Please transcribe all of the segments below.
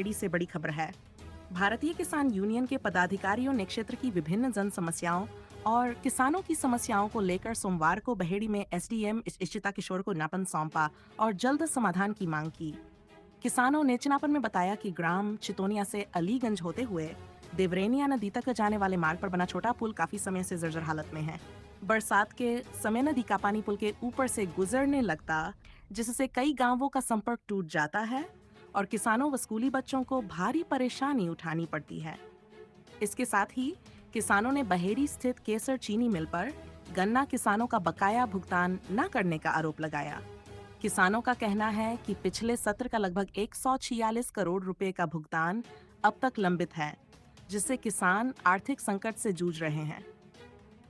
बड़ी से बड़ी खबर है। भारतीय किसान यूनियन के पदाधिकारियों ने क्षेत्र की विभिन्न जन समस्याओं और किसानों की समस्याओं को लेकर सोमवार को बहेड़ी में एसडीएम इशिता किशोर को ज्ञापन सौंपा और जल्द समाधान की मांग की। किसानों ने ज्ञापन में बताया कि ग्राम चितोनिया से अलीगंज होते हुए देवरेनिया नदी तक जाने वाले मार्ग पर बना छोटा पुल काफी समय से जर्जर हालत में है। बरसात के समय नदी का पानी पुल के ऊपर से गुजरने लगता, जिससे कई गांवों का संपर्क टूट जाता है और किसानों व स्कूली बच्चों को भारी परेशानी उठानी पड़ती है। इसके साथ ही किसानों ने बहेड़ी स्थित केसर चीनी मिल पर गन्ना किसानों का बकाया भुगतान न करने का आरोप लगाया। किसानों का कहना है कि पिछले सत्र का लगभग 146 करोड़ रुपए का भुगतान अब तक लंबित है, जिससे किसान आर्थिक संकट से जूझ रहे हैं।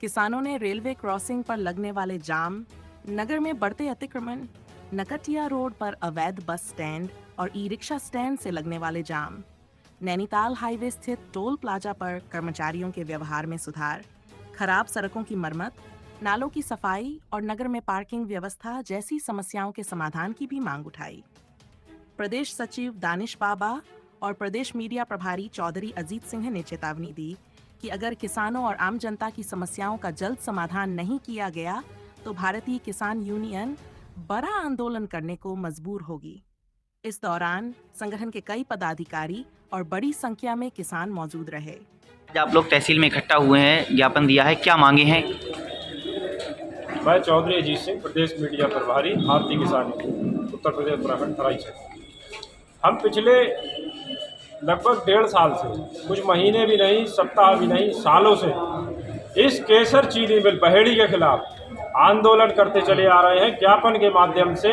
किसानों ने रेलवे क्रॉसिंग पर लगने वाले जाम, नगर में बढ़ते अतिक्रमण, नकटिया रोड पर अवैध बस स्टैंड और ई रिक्शा स्टैंड से लगने वाले जाम, नैनीताल हाईवे स्थित टोल प्लाजा पर कर्मचारियों के व्यवहार में सुधार, खराब सड़कों की मरम्मत, नालों की सफाई और नगर में पार्किंग व्यवस्था जैसी समस्याओं के समाधान की भी मांग उठाई। प्रदेश सचिव दानिश बाबा और प्रदेश मीडिया प्रभारी चौधरी अजीत सिंह ने चेतावनी दी कि अगर किसानों और आम जनता की समस्याओं का जल्द समाधान नहीं किया गया तो भारतीय किसान यूनियन बड़ा आंदोलन करने को मजबूर होगी। इस दौरान संगठन के कई पदाधिकारी और बड़ी संख्या में किसान मौजूद रहे। आप लोग तहसील में इकट्ठा हुए हैं, ज्ञापन दिया है, क्या मांगे हैं? मैं चौधरी अजीत सिंह, प्रदेश मीडिया प्रभारी, भारतीय किसान यूनियन, उत्तर प्रदेश उत्तराखंड तराई क्षेत्र। हम पिछले लगभग 1.5 साल से, कुछ महीने भी नहीं, सप्ताह भी नहीं, सालों से इस केसर चीनी मिल बहेड़ी के खिलाफ आंदोलन करते चले आ रहे हैं। ज्ञापन के माध्यम से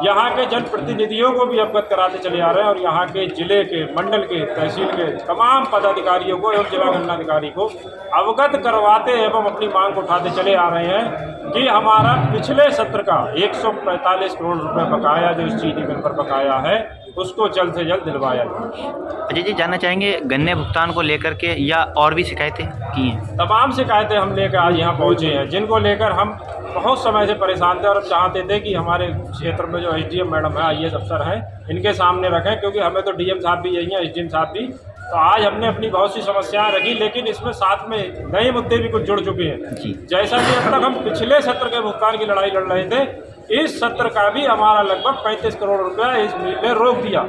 यहाँ के जनप्रतिनिधियों को भी अवगत कराते चले आ रहे हैं और यहाँ के जिले के, मंडल के, तहसील के तमाम पदाधिकारियों को एवं जिला गन्नाधिकारी को अवगत करवाते एवं अपनी मांग उठाते चले आ रहे हैं कि हमारा पिछले सत्र का 145 करोड़ रुपए बकाया जो इस चीनी मिल पर बकाया है उसको जल्द से जल्द दिलवाया जाए। अजय जी, जानना चाहेंगे गन्ने भुगतान को लेकर के या और भी शिकायतें की हैं? तमाम शिकायतें हम लेकर आज यहाँ पहुँचे हैं, जिनको लेकर हम बहुत समय से परेशान थे और हम चाहते थे कि हमारे क्षेत्र में जो एसडीएम मैडम है, आईएएस अफसर हैं, इनके सामने रखें, क्योंकि हमें तो डीएम साहब भी यही हैं, एसडीएम साहब भी। तो आज हमने अपनी बहुत सी समस्याएं रखी, लेकिन इसमें साथ में नए मुद्दे भी कुछ जुड़ चुके हैं। जैसा कि अब तक हम पिछले सत्र के भुगतान की लड़ाई लड़ रहे थे, इस सत्र का भी हमारा लगभग 35 करोड़ रुपया इस मील में रोक दिया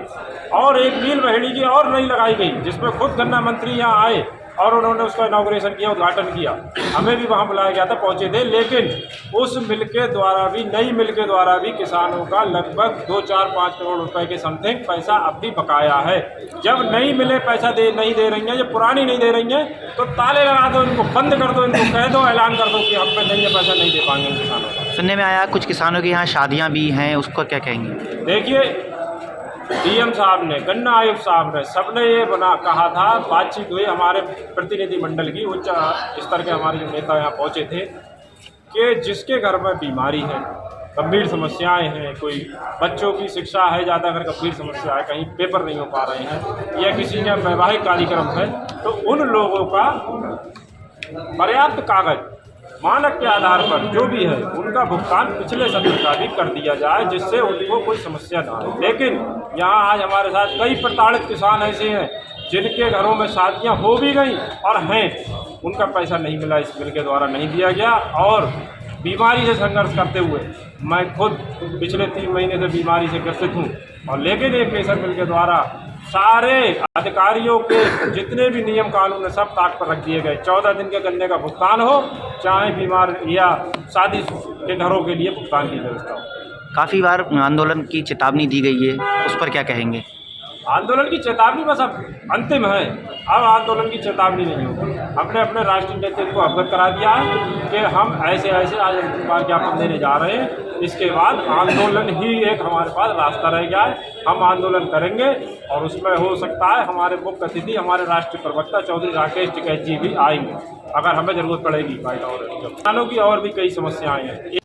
और एक मील बहेड़ी की और नई लगाई गई, जिसमें खुद गन्ना मंत्री यहाँ आए और उन्होंने उसका इनॉग्रेशन किया, उद्घाटन किया। हमें भी वहाँ बुलाया गया था, पहुँचे थे, लेकिन उस मिल के द्वारा भी, नई मिल के द्वारा भी किसानों का लगभग 2-4-5 करोड़ रुपए के समथिंग पैसा अब भी बकाया है। जब नई मिलें पैसा नहीं दे रही हैं, जब पुरानी नहीं दे रही हैं, तो ताले लगा दो, इनको बंद कर दो, इनको कह दो, ऐलान कर दो कि हम पे नहीं, पैसा नहीं दे पाएंगे किसानों को। सुनने में आया कुछ किसानों के यहाँ शादियाँ भी हैं, उसको क्या कहेंगे? देखिए, डीएम साहब ने, गन्ना आयुक्त साहब ने, सबने ये कहा था, बातचीत हुई हमारे प्रतिनिधि मंडल की, उच्च स्तर के हमारे जो नेता यहाँ पहुँचे थे, कि जिसके घर में बीमारी है, गंभीर समस्याएं हैं, कोई बच्चों की शिक्षा है, ज़्यादा अगर गंभीर समस्या है, कहीं पेपर नहीं हो पा रहे हैं या किसी ने वैवाहिक कार्यक्रम है, तो उन लोगों का पर्याप्त कागज मानक के आधार पर जो भी है उनका भुगतान पिछले सत्र का भी कर दिया जाए, जिससे उनको कोई समस्या ना हो। लेकिन यहाँ आज हमारे साथ कई प्रताड़ित किसान ऐसे हैं जिनके घरों में शादियाँ हो भी गई और हैं, उनका पैसा नहीं मिला, इस बिल के द्वारा नहीं दिया गया। और बीमारी से संघर्ष करते हुए मैं खुद पिछले 3 महीने से बीमारी से ग्रसित हूँ, और लेकिन एक केसर मिल के द्वारा सारे अधिकारियों के जितने भी नियम कानून है सब ताक पर रख दिए गए। 14 दिन के गन्ने का भुगतान हो, चाहे बीमार या शादी के घरों के लिए भुगतान की व्यवस्था हो। काफ़ी बार आंदोलन की चेतावनी दी गई है, उस पर क्या कहेंगे? आंदोलन की चेतावनी बस अब अंतिम है, अब आंदोलन की चेतावनी नहीं होगी। हमने अपने राष्ट्रीय नेतृत्व को अवगत करा दिया है कि हम ऐसे ऐसे आज अंतिम बार ज्ञापन देने जा रहे हैं। इसके बाद आंदोलन ही एक हमारे पास रास्ता रह गया है, हम आंदोलन करेंगे और उसमें हो सकता है हमारे मुख्य अतिथि, हमारे राष्ट्रीय प्रवक्ता चौधरी राकेश टिकैत जी भी आएंगे, अगर हमें ज़रूरत पड़ेगी। किसानों की और भी कई समस्याएँ हैं।